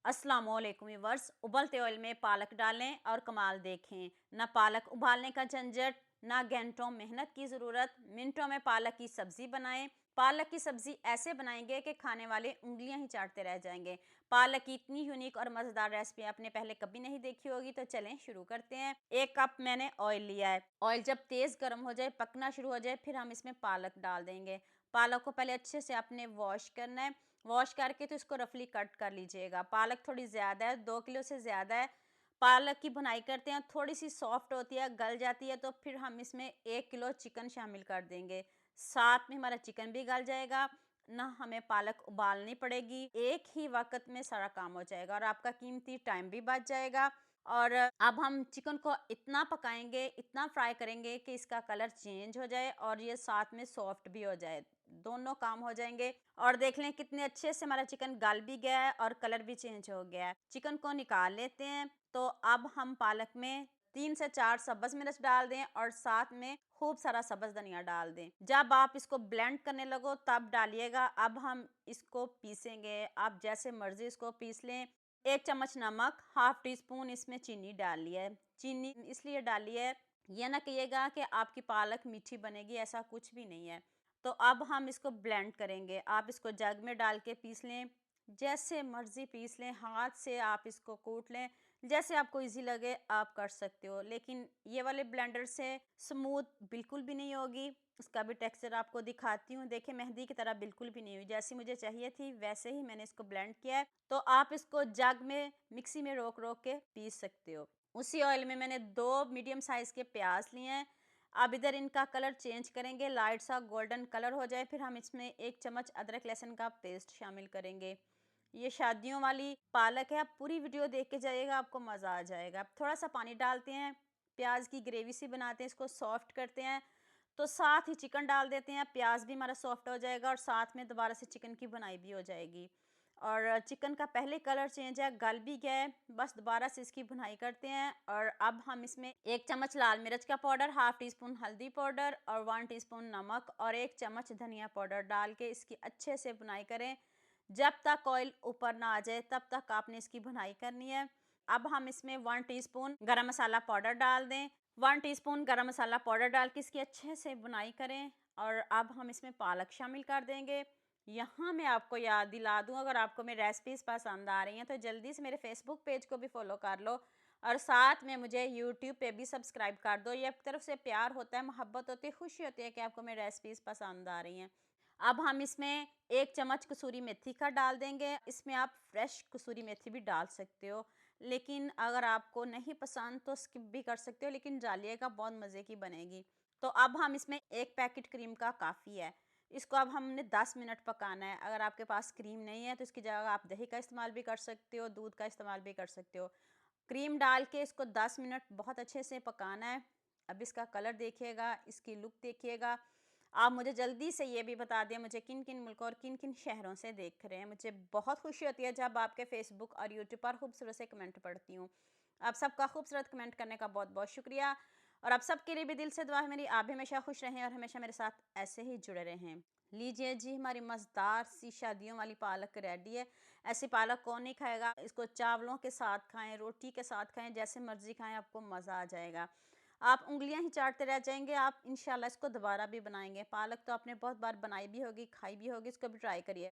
अस्सलामुअलैकुम व्यूअर्स। उबलते ऑयल में पालक डालें और कमाल देखें। ना पालक उबालने का झंझट, ना घंटों मेहनत की ज़रूरत। मिनटों में पालक की सब्ज़ी बनाएं। पालक की सब्ज़ी ऐसे बनाएंगे कि खाने वाले उंगलियां ही चाटते रह जाएंगे। पालक की इतनी यूनिक और मज़ेदार रेसिपी आपने पहले कभी नहीं देखी होगी, तो चलें शुरू करते हैं। 1 कप मैंने ऑयल लिया है। ऑयल जब तेज़ गर्म हो जाए, पकना शुरू हो जाए, फिर हम इसमें पालक डाल देंगे। पालक को पहले अच्छे से आपने वॉश करना है। वॉश करके तो इसको रफली कट कर लीजिएगा। पालक थोड़ी ज़्यादा है, 2 किलो से ज़्यादा है। पालक की भुनाई करते हैं, थोड़ी सी सॉफ्ट होती है, गल जाती है, तो फिर हम इसमें 1 किलो चिकन शामिल कर देंगे। साथ में हमारा चिकन भी गल जाएगा, ना हमें पालक उबालनी पड़ेगी। एक ही वक्त में सारा काम हो जाएगा और आपका कीमती टाइम भी बच जाएगा। और अब हम चिकन को इतना पकाएंगे, इतना फ्राई करेंगे कि इसका कलर चेंज हो जाए और ये साथ में सॉफ्ट भी हो जाए। दोनों काम हो जाएंगे। और देख लें कितने अच्छे से हमारा चिकन गल भी गया है और कलर भी चेंज हो गया है। चिकन को निकाल लेते हैं। तो अब हम पालक में 3 से 4 सब्ज मिर्च डाल दें और साथ में खूब सारा सब्ज धनिया डाल दें। जब आप इसको ब्लेंड करने लगो तब डालिएगा। अब हम इसको पीसेंगे, आप जैसे मर्जी इसको पीस लें। 1 चम्मच नमक, हाफ टी स्पून इसमें चीनी डाल लिया है। चीनी इसलिए डाली है, यह ना कहिएगा कि आपकी पालक मीठी बनेगी, ऐसा कुछ भी नहीं है। तो अब हम इसको ब्लेंड करेंगे। आप इसको जग में डाल के पीस लें, जैसे मर्ज़ी पीस लें। हाथ से आप इसको कूट लें, जैसे आपको इजी लगे आप कर सकते हो। लेकिन ये वाले ब्लेंडर से स्मूथ बिल्कुल भी नहीं होगी। इसका भी टेक्सचर आपको दिखाती हूँ। देखिए मेहंदी की तरह बिल्कुल भी नहीं हुई, जैसी मुझे चाहिए थी वैसे ही मैंने इसको ब्लेंड किया है। तो आप इसको जग में मिक्सी में रोक रोक के पीस सकते हो। उसी ऑयल में मैंने 2 मीडियम साइज़ के प्याज लिए हैं। अब इधर इनका कलर चेंज करेंगे, लाइट सा गोल्डन कलर हो जाए, फिर हम इसमें 1 चम्मच अदरक लहसुन का पेस्ट शामिल करेंगे। ये शादियों वाली पालक है, आप पूरी वीडियो देख के जाइएगा, आपको मज़ा आ जाएगा। अब थोड़ा सा पानी डालते हैं, प्याज की ग्रेवी सी बनाते हैं, इसको सॉफ्ट करते हैं। तो साथ ही चिकन डाल देते हैं, प्याज भी हमारा सॉफ्ट हो जाएगा और साथ में दोबारा से चिकन की बनाई भी हो जाएगी। और चिकन का पहले कलर चेंज है, गल भी गया है, बस दोबारा से इसकी भुनाई करते हैं। और अब हम इसमें 1 चम्मच लाल मिर्च का पाउडर, हाफ टी स्पून हल्दी पाउडर और 1 टीस्पून नमक और 1 चम्मच धनिया पाउडर डाल के इसकी अच्छे से भुनाई करें। जब तक ऑयल ऊपर ना आ जाए तब तक आपने इसकी भुनाई करनी है। अब हम इसमें 1 टीस्पून गरम मसाला पाउडर डाल दें। 1 टीस्पून गरम मसाला पाउडर डाल के इसकी अच्छे से भुनाई करें। और अब हम इसमें पालक शामिल कर देंगे। यहाँ मैं आपको याद दिला दूँ, अगर आपको मेरी रेसिपीज़ पसंद आ रही हैं तो जल्दी से मेरे फेसबुक पेज को भी फॉलो कर लो और साथ में मुझे यूट्यूब पे भी सब्सक्राइब कर दो। ये आपकी तरफ से प्यार होता है, मोहब्बत होती है, खुशी होती है कि आपको मेरी रेसिपीज़ पसंद आ रही हैं। अब हम इसमें 1 चम्मच कसूरी मेथी का डाल देंगे। इसमें आप फ्रेश कसूरी मेथी भी डाल सकते हो, लेकिन अगर आपको नहीं पसंद तो स्किप भी कर सकते हो, लेकिन डालिएगा, बहुत मज़े की बनेगी। तो अब हम इसमें 1 पैकेट क्रीम का काफ़ी है। इसको अब हमने 10 मिनट पकाना है। अगर आपके पास क्रीम नहीं है तो इसकी जगह आप दही का इस्तेमाल भी कर सकते हो, दूध का इस्तेमाल भी कर सकते हो। क्रीम डाल के इसको 10 मिनट बहुत अच्छे से पकाना है। अब इसका कलर देखिएगा, इसकी लुक देखिएगा। आप मुझे जल्दी से ये भी बता दें, मुझे किन किन मुल्कों और किन किन शहरों से देख रहे हैं। मुझे बहुत खुशी होती है जब आपके फेसबुक और यूट्यूब पर खूबसूरत से कमेंट पढ़ती हूँ। आप सबका खूबसूरत कमेंट करने का बहुत बहुत शुक्रिया। और आप सबके लिए भी दिल से दुआ है मेरी, आप भी हमेशा खुश रहें और हमेशा मेरे साथ ऐसे ही जुड़े रहें। लीजिए जी, हमारी मज़ेदार सी शादियों वाली पालक रेडी है। ऐसी पालक कौन नहीं खाएगा। इसको चावलों के साथ खाएं, रोटी के साथ खाएं, जैसे मर्जी खाएं, आपको मज़ा आ जाएगा। आप उँगलियां ही चाटते रह जाएंगे। आप इंशाल्लाह इसको दोबारा भी बनाएंगे। पालक तो आपने बहुत बार बनाई भी होगी, खाई भी होगी, इसको भी ट्राई करिए।